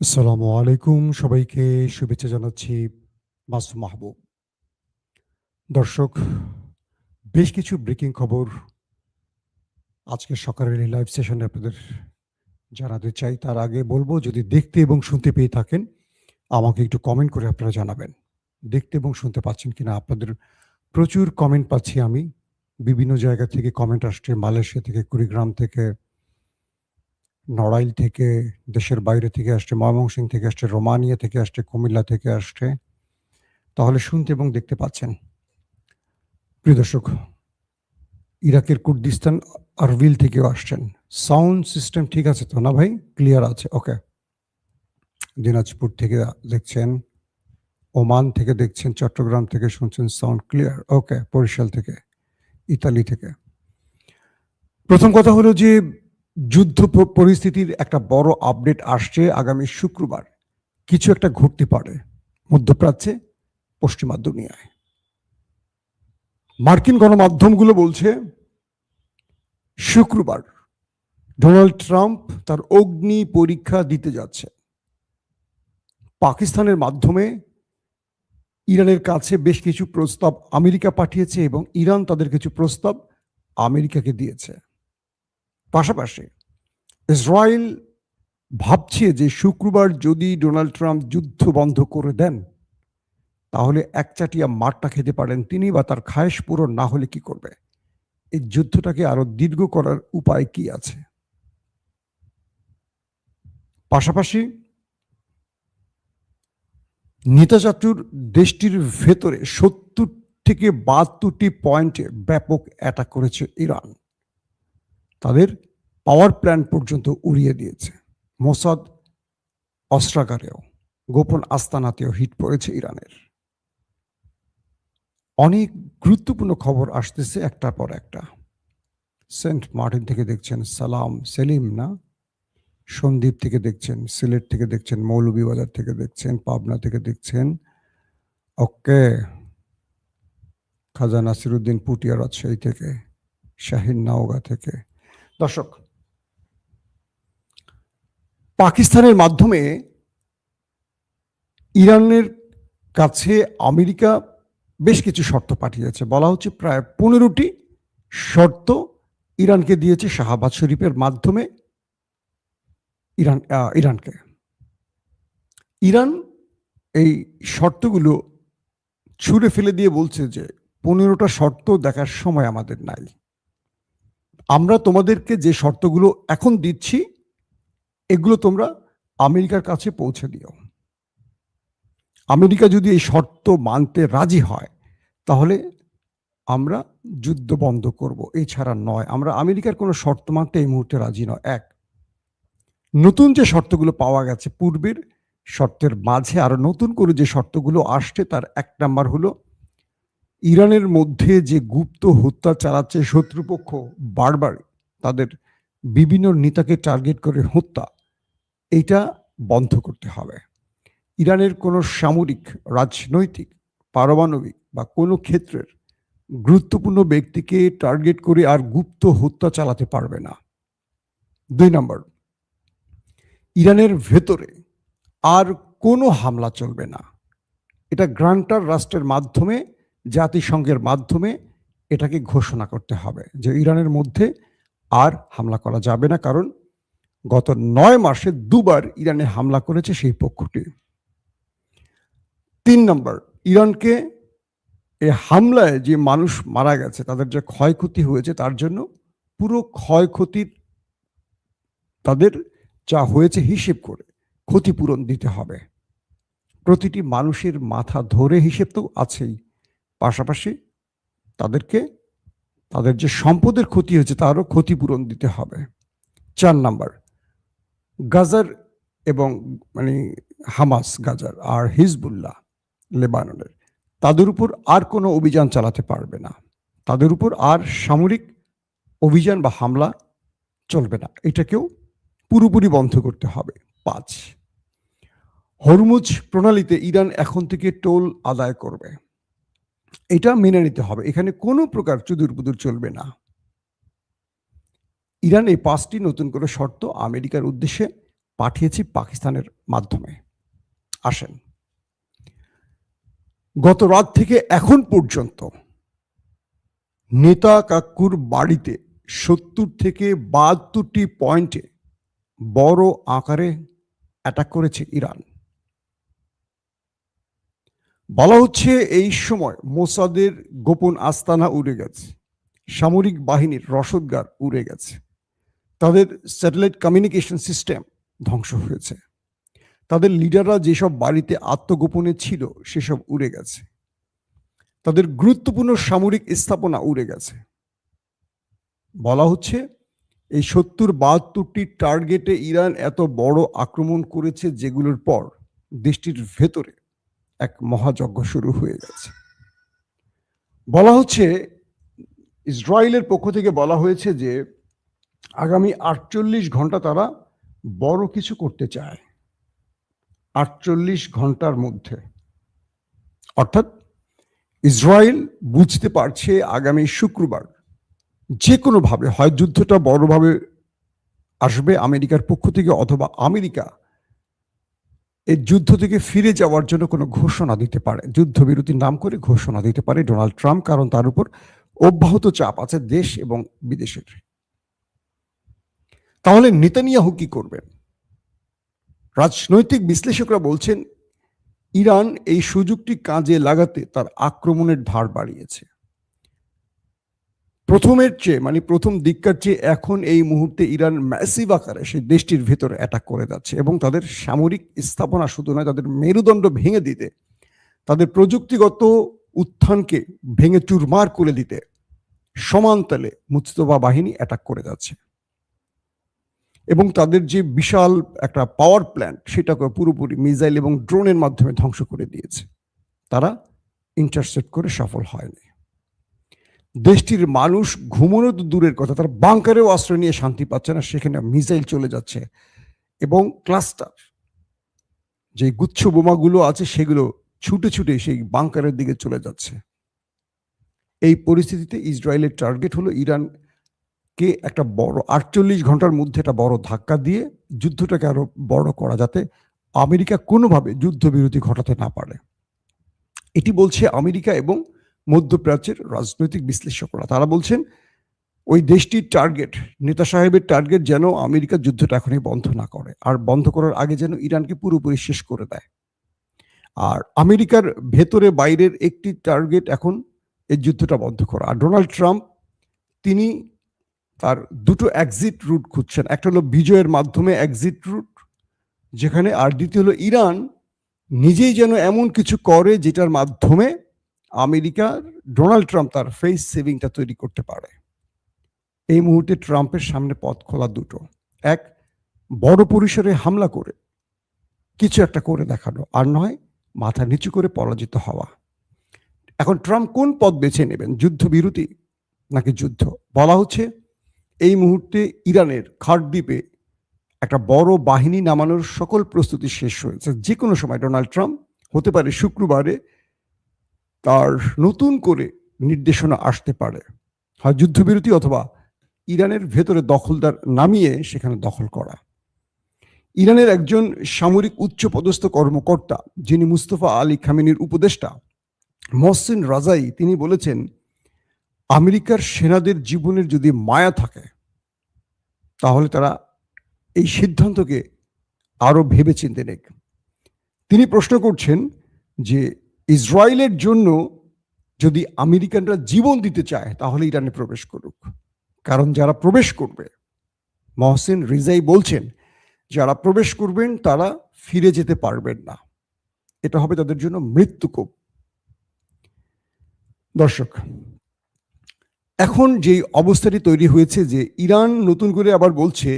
আসসালামু আলাইকুম, সবাইকে শুভেচ্ছা জানাচ্ছি। মাসুম মাহবুব। দর্শক, বেশ কিছু ব্রেকিং খবর আজকে সকালের এই লাইভ সেশনে আপনাদের জানাতে চাই। তার আগে বলব, যদি দেখতে এবং শুনতে পেয়ে থাকেন আমাকে একটু কমেন্ট করে আপনারা জানাবেন। দেখতে এবং শুনতে পাচ্ছেন কিনা? আপনাদের প্রচুর কমেন্ট পাচ্ছি আমি। বিভিন্ন জায়গা থেকে কমেন্ট আসছে। মালয়েশিয়া থেকে, কুড়িগ্রাম থেকে, নড়াইল থেকে, দেশের বাইরে থেকে আসছে, ময়মনসিংহ থেকে আসছে, রোমানিয়া থেকে আসছে, কুমিল্লা থেকে আসছে। তাহলে শুনতে এবং দেখতে পাচ্ছেন। প্রিয় দর্শক, ইরাকের কুর্দিস্তান আরবিল থেকেও আসছেন। সাউন্ড সিস্টেম ঠিক আছে তো না ভাই? ক্লিয়ার আছে? ওকে। দিনাজপুর থেকে দেখছেন, ওমান থেকে দেখছেন, চট্টগ্রাম থেকে শুনছেন, সাউন্ড ক্লিয়ার। ওকে। বরিশাল থেকে, ইতালি থেকে। প্রথম কথা হলো যে যুদ্ধ পরিস্থিতির একটা বড় আপডেট আসছে। আগামী শুক্রবার কিছু একটা ঘটতে পারে মধ্যপ্রাচ্যে, পশ্চিমা দুনিয়ায়। মার্কিন গণমাধ্যমগুলো বলছে শুক্রবার ডোনাল্ড ট্রাম্প তার অগ্নি পরীক্ষা দিতে যাচ্ছে। পাকিস্তানের মাধ্যমে ইরানের কাছে বেশ কিছু প্রস্তাব আমেরিকা পাঠিয়েছে এবং ইরান তাদের কিছু প্রস্তাব আমেরিকাকে দিয়েছে। পাশাপাশি ইসরায়েল ভাবছে যে শুক্রবার যদি ডোনাল্ড ট্রাম্প যুদ্ধ বন্ধ করে দেন তাহলে একচাটিয়া মারটা খেতে পারেন তিনি, বা তার খায়েশ পূরণ না হলে কি করবে? এই যুদ্ধটাকে আরো দীর্ঘ করার উপায় কি আছে? পাশাপাশি নেতাচাতুর দেশটির ভেতরে ৭০ থেকে ৭২টি পয়েন্টে ব্যাপক অ্যাটাক করেছে ইরান। তাদের পাওয়ার প্ল্যান্ট পর্যন্ত উড়িয়ে দিয়েছে। মোসাদ অস্ত্রাগারেও, গোপন আস্তানাতেও হিট পড়েছে ইরানের। অনেক গুরুত্বপূর্ণ খবর আসতেছে একটার পর একটা। সেন্ট মার্টিন থেকে দেখছেন সেলিম না, সন্দ্বীপ থেকে দেখছেন, সিলেট থেকে দেখছেন, মৌলভীবাজার থেকে দেখছেন, পাবনা থেকে দেখছেন। ওকে। খাজা নাসিরুদ্দিন পুটিয়া রাজশাহী থেকে, শাহিন নাওগাঁ থেকে। দর্শক, পাকিস্তানের মাধ্যমে ইরানের কাছে আমেরিকা বেশ কিছু শর্ত পাঠিয়েছে। বলা হচ্ছে প্রায় 15টি শর্ত ইরানকে দিয়েছে শাহবাজ শরীফের মাধ্যমে ইরানকে। ইরান এই শর্তগুলো ছুঁড়ে ফেলে দিয়ে বলছে যে 15টা শর্ত দেখার সময় আমাদের নাই। আমরা তোমাদেরকে যে শর্তগুলো এখন দিচ্ছি এগুলো তোমরা আমেরিকার কাছে পৌঁছে দিও। আমেরিকা যদি এই শর্ত মানতে রাজি হয় তাহলে আমরা যুদ্ধ বন্ধ করব, এছাড়া নয়। আমরা আমেরিকার কোনো শর্ত মানতে এই মুহূর্তে রাজি নয়। এক, নতুন যে শর্তগুলো পাওয়া গেছে পূর্বের শর্তের মাঝে আরো নতুন করে যে শর্তগুলো আসছে তার এক নাম্বার হলো ইরানের মধ্যে যে গুপ্ত হত্যা চালাচ্ছে শত্রুপক্ষ বারবার, তাদের বিভিন্ন নেতাকে টার্গেট করে হত্যা, এইটা বন্ধ করতে হবে। ইরানের কোনো সামরিক, রাজনৈতিক, পারমাণবিক বা কোনো ক্ষেত্রের গুরুত্বপূর্ণ ব্যক্তিকে টার্গেট করে আর গুপ্ত হত্যা চালাতে পারবে না। 2 নম্বর, ইরানের ভেতরে আর কোনো হামলা চলবে না। এটা গ্রান্টার রাষ্ট্রের মাধ্যমে, জাতিসংঘের মাধ্যমে এটাকে ঘোষণা করতে হবে যে ইরানের মধ্যে আর হামলা করা যাবে না, কারণ গত 9 মাসে 2বার ইরানে হামলা করেছে সেই পক্ষটি। 3 নম্বর, ইরানকে এই হামলায় যে মানুষ মারা গেছে, তাদের যে ক্ষয়ক্ষতি হয়েছে, তার জন্য পুরো ক্ষয়ক্ষতির তাদের যা হয়েছে হিসেব করে ক্ষতিপূরণ দিতে হবে। প্রতিটি মানুষের মাথা ধরে হিসেব তো আছেই, পাশাপাশি তাদেরকে তাদের যে সম্পদের ক্ষতি হয়েছে তারও ক্ষতিপূরণ দিতে হবে। 4 নাম্বার, গাজার এবং হামাস গাজার আর হিজবুল্লাহ লেবাননের, তাদের উপর আর কোনো অভিযান চালাতে পারবে না। তাদের উপর আর সামরিক অভিযান বা হামলা চলবে না, এটাকেও পুরোপুরি বন্ধ করতে হবে। 5, হরমুজ প্রণালীতে ইরান এখন থেকে টোল আদায় করবে, এটা মেনে নিতে হবে। এখানে কোনো প্রকার চুদুরপুদুর চলবে না। ইরান এই 5টি নতুন করে শর্ত আমেরিকার উদ্দেশ্যে পাঠিয়েছি পাকিস্তানের মাধ্যমে। আসেন, গত রাত থেকে এখন পর্যন্ত নেতা কাক্কুর বাড়িতে 70 থেকে 72টি পয়েন্টে বড় আকারে অ্যাটাক করেছে ইরান। বলা হচ্ছে এই সময় মোসাদের গোপন আস্তানা উড়ে গেছে, সামরিক বাহিনীর রসদগার উড়ে গেছে, তাদের স্যাটেলাইট কমিউনিকেশন সিস্টেম ধ্বংস হয়েছে, তাদের লিডাররা যেসব বাড়িতে আত্মগোপনে ছিল সেসব উড়ে গেছে, তাদের গুরুত্বপূর্ণ সামরিক স্থাপনা উড়ে গেছে। বলা হচ্ছে এই 70-72টি টার্গেটে ইরান এত বড় আক্রমণ করেছে, যেগুলোর পর দেশটির ভেতরে এক মহাযজ্ঞ শুরু হয়ে গেছে। বলা হচ্ছে, ইসরায়েলের পক্ষ থেকে বলা হয়েছে যে আগামী 48 ঘন্টা তারা বড় কিছু করতে চায়। 48 ঘন্টার মধ্যে, অর্থাৎ ইসরায়েল বুঝতে পারছে আগামী শুক্রবার যে কোনোভাবে হয় যুদ্ধটা বড়ভাবে আসবে আমেরিকার পক্ষ থেকে, অথবা আমেরিকা এই যুদ্ধ থেকে ফিরে যাওয়ার জন্য কোনো ঘোষণা দিতে পারে, যুদ্ধবিরতির নাম করে ঘোষণা দিতে পারে ডোনাল্ড ট্রাম্প, কারণ তার উপর অব্যাহত চাপ আছে দেশ এবং বিদেশের। তাহলে নেতানিয়াহু কি করবেন? রাজনৈতিক বিশ্লেষকরা বলছেন ইরান এই সুযোগটি কাজে লাগাতে তার আক্রমণের ধার বাড়িয়েছে। প্রথমের চেয়ে, মানে প্রথম দিককার চেয়ে এখন এই মুহূর্তে ইরান ম্যাসিভ আকারে সেই দেশটির ভেতরে অ্যাটাক করে যাচ্ছে এবং তাদের সামরিক স্থাপনা শুধু নয়, তাদের মেরুদণ্ড ভেঙে দিতে, তাদের প্রযুক্তিগত উত্থানকে ভেঙে চুরমার করে দিতে সমানতালে মুজতবা বাহিনী অ্যাটাক করে যাচ্ছে এবং তাদের যে বিশাল একটা পাওয়ার প্ল্যান্ট সেটাকে পুরোপুরি মিসাইল এবং ড্রোনের মাধ্যমে ধ্বংস করে দিয়েছে। তারা ইন্টারসেপ্ট করে সফল হয়নি। দেশটির মানুষ ঘুমানো তো দূরের কথা, তার বাংকারেও আশ্রয় নিয়ে শান্তি পাচ্ছে না, সেখানে মিসাইল চলে যাচ্ছে এবং ক্লাস্টার যে গুচ্ছ বোমাগুলো আছে সেগুলো ছুটে ছুটে সেই বাংকারের দিকে চলে যাচ্ছে। এই পরিস্থিতিতে ইসরায়েলের টার্গেট হলো ইরানকে একটা বড় 48 ঘন্টার মধ্যে একটা বড় ধাক্কা দিয়ে যুদ্ধটাকে আরো বড় করা, যাতে আমেরিকা কোনোভাবে যুদ্ধবিরতি ঘটাতে না পারে। এটি বলছে আমেরিকা এবং মধ্যপ্রাচ্যের রাজনৈতিক বিশ্লেষকরা। তারা বলছেন ওই দেশটির টার্গেট, নেতা সাহেবের টার্গেট যেন আমেরিকা যুদ্ধটা এখনই বন্ধ না করে, আর বন্ধ করার আগে যেন ইরানকে পুরোপুরি শেষ করে দেয়। আর আমেরিকার ভেতরে বাইরের একটি টার্গেট এখন এই যুদ্ধটা বন্ধ করা। আর ডোনাল্ড ট্রাম্প তিনি তার দুটো এক্সিট রুট খুঁজছেন, একটা হলো বিজয়ের মাধ্যমে এক্সিট রুট যেখানে, আর দ্বিতীয় হলো ইরান নিজেই যেন এমন কিছু করে যেটার মাধ্যমে আমেরিকার ডোনাল্ড ট্রাম্প তার ফেস সেভিংটা তৈরি করতে পারে। এই মুহূর্তে ট্রাম্পের সামনে পথ খোলা দুটো, এক বড় পরিসরে হামলা করে কিছু একটা করে দেখানো, আর নয় মাথা নিচু করে পরাজিত হওয়া। এখন ট্রাম্প কোন পথ বেছে নেবেন, যুদ্ধবিরতি নাকি যুদ্ধ? বলা হচ্ছে এই মুহূর্তে ইরানের খাড়দ্বীপে একটা বড় বাহিনী নামানোর সকল প্রস্তুতি শেষ হয়েছে। যে কোনো সময় ডোনাল্ড ট্রাম্প, হতে পারে শুক্রবারে, তার নতুন করে নির্দেশনা আসতে পারে, হয় যুদ্ধবিরতি অথবা ইরানের ভেতরে দখলদার নামিয়ে সেখানে দখল করা। ইরানের একজন সামরিক উচ্চপদস্থ কর্মকর্তা, যিনি মুস্তফা আলী খামেনির উপদেষ্টা, মহসিন রাজাই, তিনি বলেছেন আমেরিকার সেনাদের জীবনের যদি মায়া থাকে তাহলে তারা এই সিদ্ধান্তকে আরো ভেবেচিন্তে নেক। তিনি প্রশ্ন করছেন যে ইসরায়েলের জন্য যদি আমেরিকানরা জীবন দিতে চায় তাহলে ইরানে প্রবেশ করুক, কারণ যারা প্রবেশ করবে, মহসিন রিজাই বলছেন, যারা প্রবেশ করবেন তারা ফিরে যেতে পারবেন না, এটা হবে তাদের জন্য মৃত্যুকূপ। দর্শক, এখন যে অবস্থাটি তৈরি হয়েছে যে ইরান নতুন করে আবার বলছে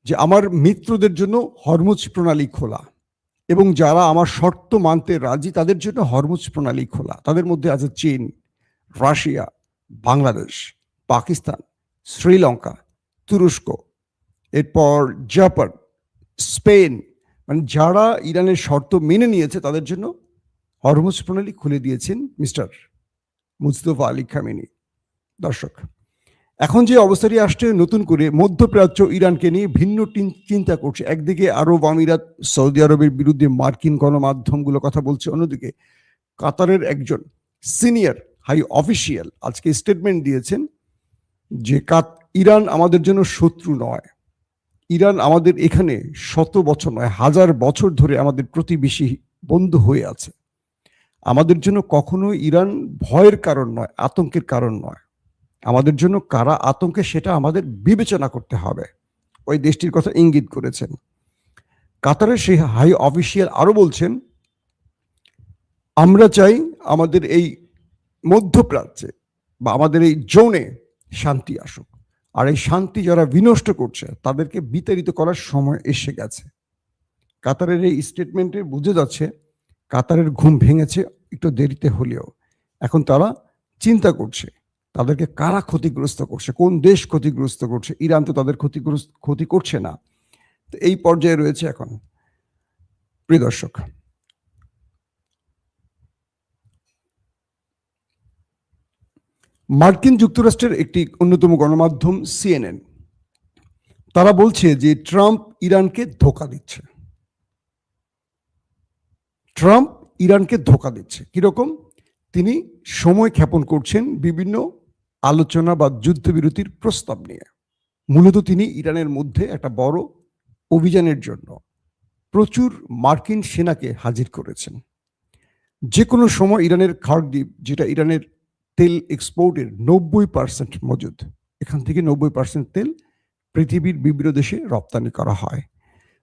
যে আমার মিত্রদের জন্য হরমুজ প্রণালী খোলা, এবং যারা আমার শর্ত মানতে রাজি তাদের জন্য হরমুজ প্রণালী খোলা। তাদের মধ্যে আছে চীন, রাশিয়া, বাংলাদেশ, পাকিস্তান, শ্রীলঙ্কা, তুরস্ক, এরপর জাপান, স্পেন, মানে যারা ইরানের শর্ত মেনে নিয়েছে তাদের জন্য হরমুজ প্রণালী খুলে দিয়েছেন মিস্টার মুস্তফা আলী খামেনি। দর্শক, এখন যে অবস্থাটি আসছে, নতুন করে মধ্যপ্রাচ্য ইরানকে নিয়ে ভিন্ন চিন্তা করছে। একদিকে আরব আমিরাত সৌদি আরবের বিরুদ্ধে মার্কিন গণমাধ্যমগুলো কথা বলছে, অন্যদিকে কাতারের একজন সিনিয়র হাই অফিসিয়াল আজকে স্টেটমেন্ট দিয়েছেন যে ইরান আমাদের জন্য শত্রু নয়, ইরান আমাদের এখানে শত বছর নয়, হাজার বছর ধরে আমাদের প্রতিবেশী বন্ধু হয়ে আছে। আমাদের জন্য কখনো ইরান ভয়ের কারণ নয়, আতঙ্কের কারণ নয়। আমাদের জন্য কারা আতঙ্কে সেটা আমাদের বিবেচনা করতে হবে। ওই দেশটির কথা ইঙ্গিত করেছেন। কাতারের সেই হাই অফিসিয়াল আরো বলছেন, আমরা চাই আমাদের এই মধ্যপ্রাচ্যে বা আমাদের এই জোনে শান্তি আসুক, আর এই শান্তি যারা বিনষ্ট করছে তাদেরকে বিতাড়িত করার সময় এসে গেছে। কাতারের এই স্টেটমেন্টে বুঝে যাচ্ছে কাতারের ঘুম ভেঙেছে একটু দেরিতে হলেও। এখন তারা চিন্তা করছে তাদেরকে কারা ক্ষতিগ্রস্ত করছে, কোন দেশ ক্ষতিগ্রস্ত করছে। ইরান তো তাদের ক্ষতি করছে না। তো এই পর্যায়ে রয়েছে এখন। প্রিয় দর্শক, মার্কিন যুক্তরাষ্ট্রের একটি অন্যতম গণমাধ্যম সিএনএন, তারা বলছে যে ট্রাম্প ইরানকে ধোঁকা দিচ্ছে। ট্রাম্প ইরানকে ধোঁকা দিচ্ছে কিরকম? তিনি সময় ক্ষেপণ করছেন বিভিন্ন আলোচনা বা যুদ্ধবিরতির প্রস্তাব নিয়ে। মূলত তিনি ইরানের মধ্যে একটা বড় অভিযানের জন্য প্রচুর মার্কিন সেনাকে হাজির করেছেন। যে কোনো সময় ইরানের খার্গদ্বীপ, যেটা ইরানের তেল এক্সপোর্টের 90% মজুদ, এখান থেকে 90% তেল পৃথিবীর বিভিন্ন দেশে রপ্তানি করা হয়।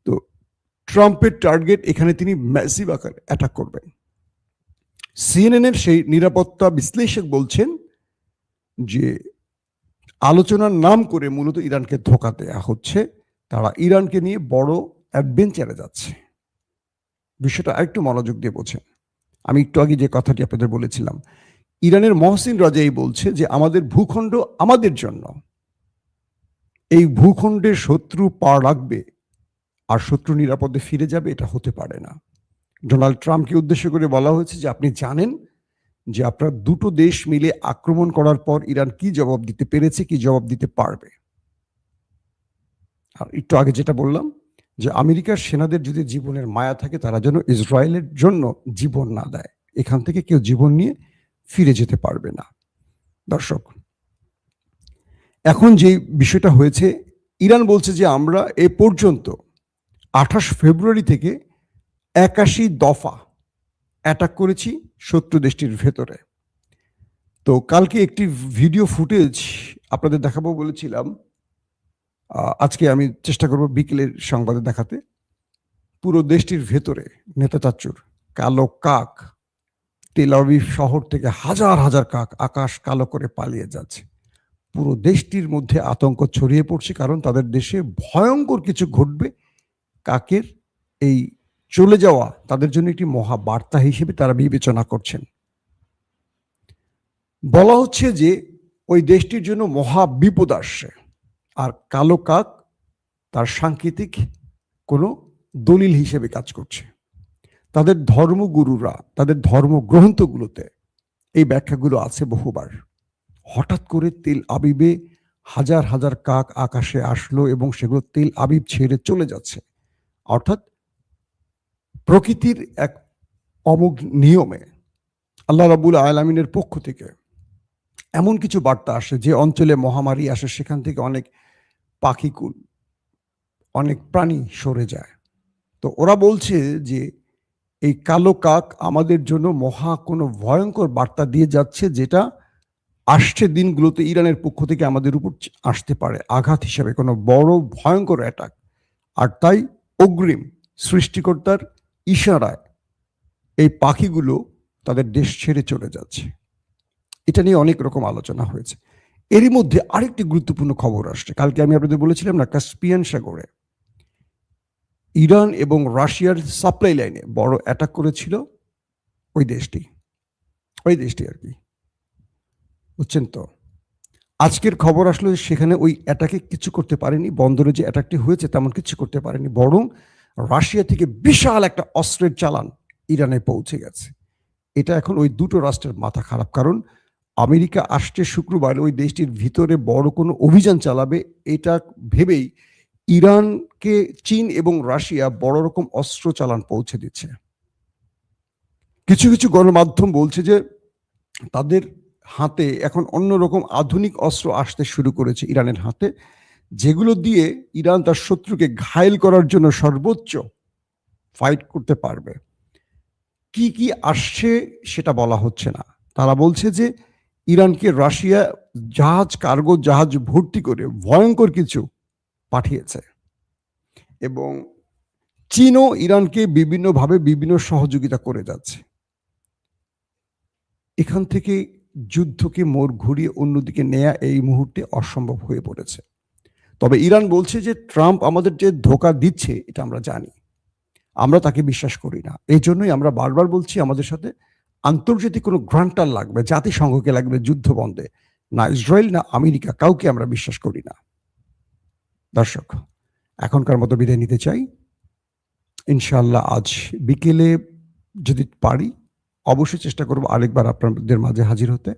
তো ট্রাম্পের টার্গেট, এখানে তিনি ম্যাসিভ আকারে অ্যাটাক করবেন। সিএনএনের সেই নিরাপত্তা বিশ্লেষক বলছেন যে আলোচনার নাম করে মূলত ইরানকে ধোঁকা দেয়া হচ্ছে। তারা ইরানকে নিয়ে বড় অ্যাডভেঞ্চারে যাচ্ছে। বিষয়টা আরেকটু মনোযোগ দিয়ে বোঝেন। আমি একটু আগে যে কথাটি আপনাদের বলেছিলাম, ইরানের মহসিন রাজাই বলছে যে আমাদের ভূখণ্ড আমাদের জন্য, এই ভূখণ্ডের শত্রু পা রাখবে আর শত্রু নিরাপদে ফিরে যাবে, এটা হতে পারে না। ডোনাল্ড ট্রাম্পকে উদ্দেশ্য করে বলা হয়েছে যে আপনি জানেন যে আপনার দুটো দেশ মিলে আক্রমণ করার পর ইরান কি জবাব দিতে পেরেছে, কি জবাব দিতে পারবে। আর একটু আগে যেটা বললাম যে আমেরিকার সেনাদের যদি জীবনের মায়া থাকে, তারা যেন ইসরায়েলের জন্য জীবন না দেয়। এখান থেকে কেউ জীবন নিয়ে ফিরে যেতে পারবে না। দর্শক, এখন যে বিষয়টা হয়েছে, ইরান বলছে যে আমরা এ পর্যন্ত 28 ফেব্রুয়ারি থেকে 81 দফা অ্যাটাক করেছি শত্রু দেশটির ভেতরে। তো কালকে একটি ভিডিও ফুটেজ আপনাদের দেখাবো বলেছিলাম, আজকে আমি চেষ্টা করব বিকেলের সংবাদে দেখাতে। পুরো দেশটির ভেতরে নেতা চাচ্চুর কালো কাক, তেল আবিব শহর থেকে হাজার হাজার কাক আকাশ কালো করে পালিয়ে যাচ্ছে। পুরো দেশটির মধ্যে আতঙ্ক ছড়িয়ে পড়ছে, কারণ তাদের দেশে ভয়ঙ্কর কিছু ঘটবে। কাকের এই চলে যাওয়া তাদের জন্য একটি মহা বার্তা হিসেবে তারা বিবেচনা করছেন। বলা হচ্ছে যে ওই দেশটির জন্য মহা বিপদ আসছে, আর কালো কাক তার সাংকেতিক কোনো দলিল হিসেবে কাজ করছে। তাদের ধর্মগুরুরা তাদের ধর্মগ্রন্থগুলোতে এই ব্যাখ্যাগুলো আছে বহুবার। হঠাৎ করে তেল আবিবে হাজার হাজার কাক আকাশে আসলো এবং সেগুলো তেল আবিব ছেড়ে চলে যাচ্ছে। অর্থাৎ প্রকৃতির এক অমোঘ নিয়মে আল্লাহ রাব্বুল আলামিনের পক্ষ থেকে এমন কিছু বার্তা আসে, যে অঞ্চলে মহামারী আসে সেখান থেকে অনেক পাখিকুল, অনেক প্রাণী সরে যায়। তো ওরা বলছে যে এই কালো কাক আমাদের জন্য মহা কোনো ভয়ঙ্কর বার্তা দিয়ে যাচ্ছে, যেটা আসছে দিনগুলোতে ইরানের পক্ষ থেকে আমাদের উপর আসতে পারে আঘাত হিসাবে, কোনো বড় ভয়ঙ্কর অ্যাটাক। আর তাই অগ্রিম সৃষ্টিকর্তার ইশারায় এই পাখিগুলো তাদের দেশ ছেড়ে চলে যাচ্ছে। এটা নিয়ে অনেক রকম আলোচনা হয়েছে। এরই মধ্যে আরেকটি গুরুত্বপূর্ণ খবর আসছে। কালকে আমি আপনাদের বলেছিলাম না, কাস্পিয়ান সাগরে ইরান এবং রাশিয়ার সাপ্লাই লাইনে বড় অ্যাটাক করেছিল ওই দেশটি আর কি, বুঝছেন তো। আজকের খবর আসলো সেখানে ওই অ্যাটাকে কিছু করতে পারেনি, বন্দরে যে অ্যাটাকটি হয়েছে তেমন কিছু করতে পারেনি, বরং রাশিয়া থেকে বিশাল একটা অস্ত্রের চালান ইরানে পৌঁছে গেছে। এটা এখন ওই দুটো রাষ্ট্রের মাথা খারাপ, কারণ আমেরিকা আসছে শুক্রবার ওই দেশটির ভিতরে বড় কোনো অভিযান চালাবে, এটা ভেবেই ইরানকে চীন এবং রাশিয়া বড় রকম অস্ত্র চালান পৌঁছে দিচ্ছে। কিছু কিছু গণমাধ্যম বলছে যে তাদের হাতে এখন অন্যরকম আধুনিক অস্ত্র আসতে শুরু করেছে ইরানের হাতে, যেগুলো দিয়ে ইরান তার শত্রুকে ঘায়েল করার জন্য সর্বোচ্চ ফাইট করতে পারবে। কি কি আসছে সেটা বলা হচ্ছে না। তারা বলছে যে ইরানকে রাশিয়া কার্গো জাহাজ ভর্তি করে ভয়ঙ্কর কিছু পাঠিয়েছে, এবং চীনও ইরানকে বিভিন্নভাবে বিভিন্ন সহযোগিতা করে যাচ্ছে। এখান থেকে যুদ্ধকে মোড় ঘুরিয়ে অন্যদিকে নেয়া এই মুহূর্তে অসম্ভব হয়ে পড়েছে। তবে ইরান বলছে যে ট্রাম্প আমাদের যে ধোঁকা দিচ্ছে এটা আমরা জানি, আমরা তাকে বিশ্বাস করি না। এই জন্যই আমরা বারবার বলছি আমাদের সাথে আন্তর্জাতিক কোনো গ্রান্টার লাগবে, জাতিসংঘকে লাগবে যুদ্ধ বন্ধে, না ইসরায়েল না আমেরিকা, কাউকে আমরা বিশ্বাস করি না। দর্শক, এখনকার মতো বিদায় নিতে চাই। ইনশাআল্লাহ আজ বিকেলে যদি পারি অবশ্যই চেষ্টা করব আরেকবার আপনাদের মাঝে হাজির হতে।